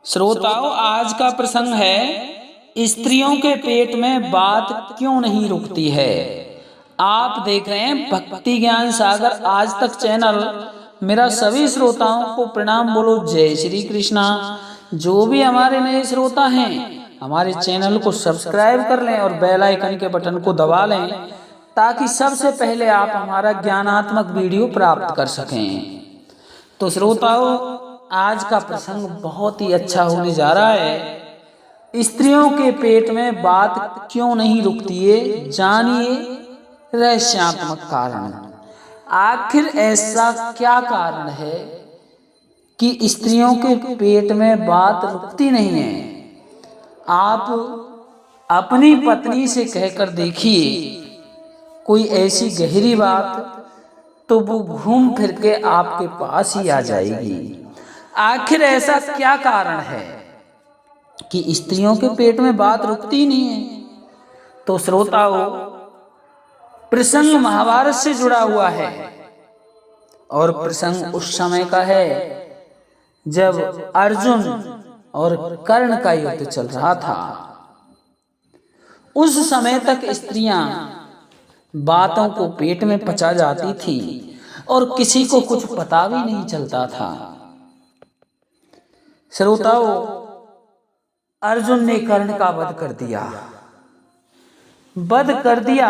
श्रोताओं, आज का प्रसंग है स्त्रियों के पेट में बात क्यों नहीं रुकती है। आप देख रहे हैं भक्ति ज्ञान सागर आज तक चैनल। मेरा सभी श्रोताओं को प्रणाम, बोलो जय श्री कृष्णा। जो भी हमारे नए श्रोता हैं, हमारे चैनल को सब्सक्राइब कर लें और बेल आइकन के बटन को दबा लें ताकि सबसे पहले आप हमारा ज्ञानात्मक वीडियो प्राप्त कर सकें। तो श्रोताओं, आज का प्रसंग बहुत ही अच्छा होने जा रहा है। स्त्रियों के पेट में बात क्यों नहीं रुकती है, जानिए रहस्यात्मक कारण। आखिर ऐसा क्या कारण है कि स्त्रियों के पेट में बात रुकती नहीं है। आप अपनी पत्नी से कहकर देखिए कोई ऐसी गहरी बात, तो वो घूम फिर के आपके पास ही आ जाएगी। आखिर ऐसा क्या कारण है कि स्त्रियों के पेट में बात रुकती नहीं है। तो श्रोताओं, प्रसंग महाभारत से जुड़ा हुआ है और प्रसंग उस समय का है जब अर्जुन और कर्ण का युद्ध चल रहा था। उस समय तक स्त्रियां बातों को पेट में पचा जाती थी और किसी को कुछ पता भी नहीं चलता था। श्रोताओं, अर्जुन ने कर्ण का वध कर दिया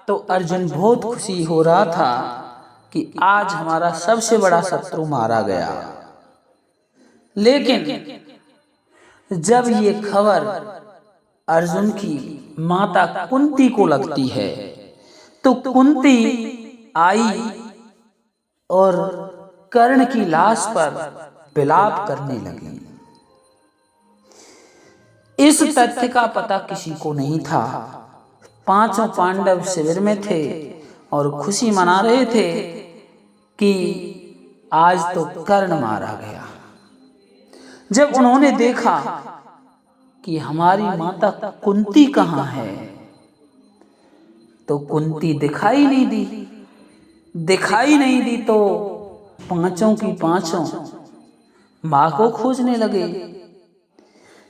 तो अर्जुन बहुत खुशी हो रहा था कि आज हमारा सबसे बड़ा शत्रु मारा गया। लेकिन जब ये खबर अर्जुन की माता कुंती को लगती है तो कुंती आई और कर्ण की लाश पर विलाप करने लगी। इस तथ्य का पता किसी को नहीं था। पांचों पांडव शिविर में थे और खुशी मना रहे थे कि आज तो कर्ण मारा गया। जब उन्होंने देखा कि हमारी माता कुंती कहाँ है, तो कुंती दिखाई नहीं दी तो पांचों की पांचों मां को खोजने लगे।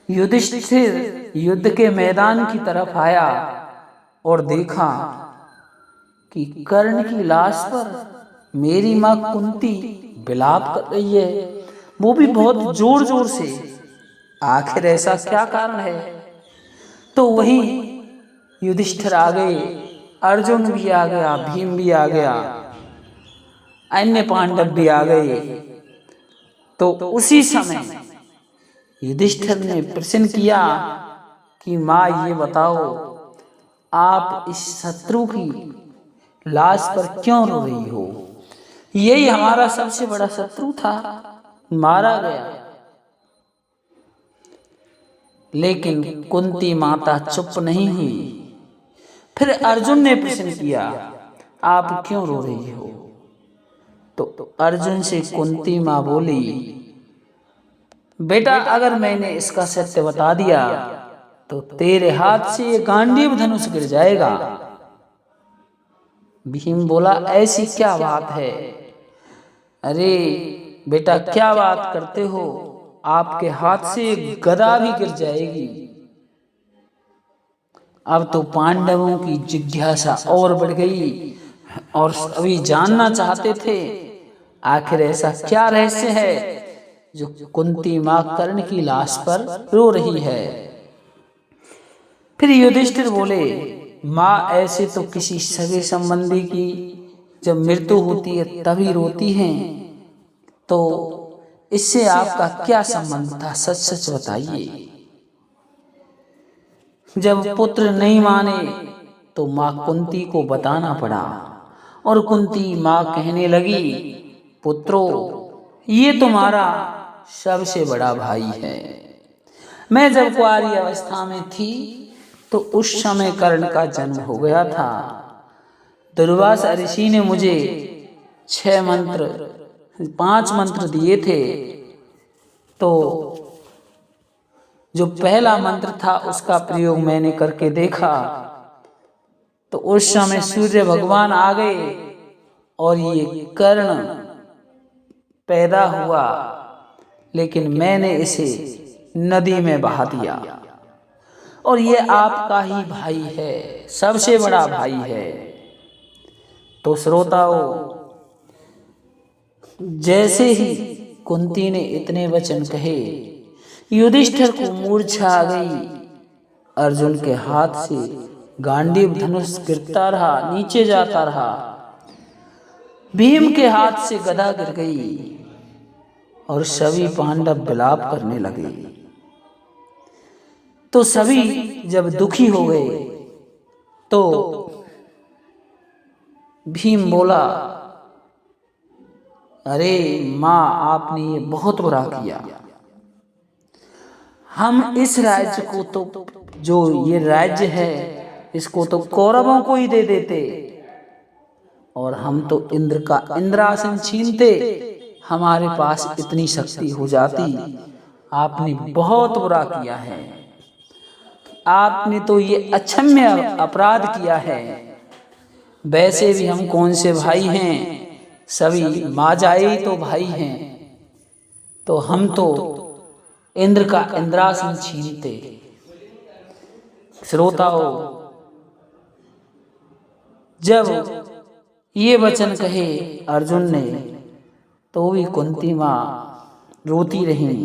युधिष्ठिर युद्ध के मैदान की तरफ आया और देखा कि कर्ण की लाश पर मेरी मां कुंती विलाप कर रही है, वो भी बहुत जोर जोर से। आखिर ऐसा क्या कारण है। तो वहीं युधिष्ठिर आ गए, अर्जुन भी आ गया, भीम भी आ गया, अन्य पांडव भी आ गए। तो उसी समय युधिष्ठिर ने प्रश्न किया कि माँ, ये बताओ आप इस शत्रु की लाश पर क्यों रो रही हो। यही हमारा सबसे बड़ा शत्रु था, मारा गया। लेकिन कुंती माता चुप नहीं हुई। फिर अर्जुन ने प्रश्न किया, आप क्यों रो रही हो। तो अर्जुन से कुंती मां बोली, बेटा अगर मैंने इसका सत्य बता दिया तो तेरे हाथ से ये गांडीव धनुष गिर जाएगा। भीम बोला, ऐसी क्या बात है। अरे बेटा, क्या बात करते हो, आपके हाथ से गदा भी गिर जाएगी। अब तो पांडवों की जिज्ञासा और बढ़ गई और सभी जानना चाहते थे आखिर ऐसा क्या रहस्य है जो कुंती मां कर्ण की लाश पर रो रही है। फिर युधिष्ठिर बोले, मां ऐसे तो किसी सगे संबंधी की जब मृत्यु होती है तभी रोती हैं, तो इससे आपका क्या संबंध था, सच सच बताइए। जब पुत्र नहीं माने तो मां कुंती को बताना पड़ा और कुंती मां कहने लगी, पुत्रो ये तुम्हारा सबसे बड़ा भाई है। मैं जब कुंवारी अवस्था में थी तो उस समय कर्ण का जन्म हो गया था। दुर्वासा ऋषि ने मुझे 5 मंत्र दिए थे। तो जो पहला मंत्र था उसका प्रयोग मैंने करके देखा तो उस समय सूर्य भगवान आ गए और ये कर्ण पैदा हुआ, लेकिन मैंने इसे नदी में बहा दिया। और ये आपका ही भाई है, सबसे बड़ा भाई है। तो श्रोताओं, जैसे ही कुंती ने इतने वचन कहे, युधिष्ठिर को मूर्छा आ गई। अर्जुन के हाथ से गांडीव धनुष गिरता रहा, नीचे जाता रहा। भीम के हाथ से गदा गिर गई और सभी पांडव विलाप करने लगे। तो सभी जब दुखी हो गए तो भीम बोला, अरे माँ, आपने ये बहुत बुरा किया। हम इस राज्य को तो, जो ये राज्य है, इसको तो कौरवों को ही दे देते और हम तो इंद्र का इंद्रासन छीनते, हमारे पास इतनी शक्ति हो जाती। आपने बहुत बुरा किया है, आपने तो ये अक्षम्य अपराध किया है। वैसे भी हम कौन से भाई हैं, सभी माजाई तो भाई हैं, तो हम तो इंद्र का इंद्रासन छीनते। श्रोताओं, जब ये वचन कहे अर्जुन ने, तो भी कुंती माँ रोती रही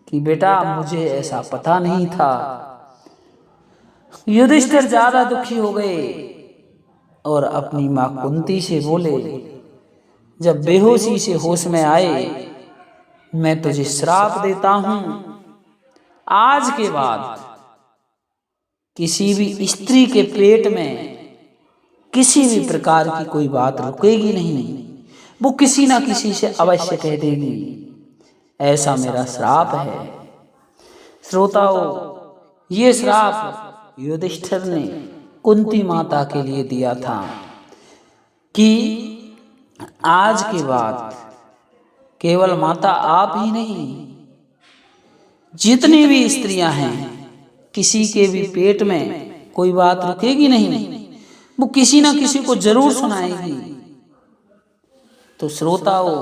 कि बेटा, मुझे ऐसा पता नहीं था। युधिष्ठिर ज्यादा दुखी हो गए और अपनी माँ कुंती से बोले, जब बेहोशी से होश में आए, मैं तुझे श्राप देता हूं, आज के बाद किसी भी स्त्री के पेट में किसी भी प्रकार की कोई बात रुकेगी नहीं, वो किसी ना किसी से अवश्य कह देगी। ऐसा मेरा श्राप है। श्रोताओं, ये श्राप युधिष्ठिर ने कुंती माता के लिए दिया था कि आज के बाद केवल माता आप ही नहीं, जितनी भी स्त्रियां हैं, किसी के भी पेट में कोई बात रुकेगी नहीं, वो किसी ना किसी को जरूर सुनाएगी। तो श्रोताओं,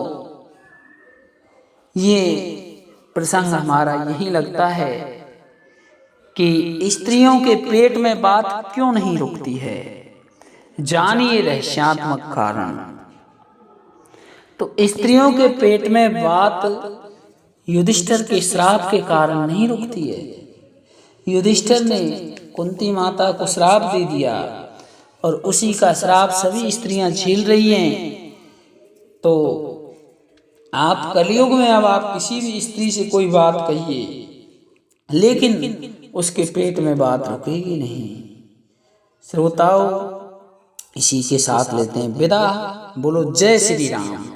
ये प्रसंग हमारा यही लगता है कि स्त्रियों के पेट में बात क्यों नहीं रुकती है। जानिए रहस्यात्मक कारण। तो स्त्रियों के पेट में बात युधिष्ठिर के श्राप के कारण नहीं रुकती है। युधिष्ठिर ने कुंती माता को श्राप दे दिया और उसी का श्राप सभी स्त्रियां झेल रही हैं। तो आप कलयुग में अब आप किसी भी स्त्री से कोई बात कहिए, लेकिन उसके पेट में बात रुकेगी नहीं। श्रोताओं, इसी के साथ लेते हैं विदा। बोलो जय श्री राम।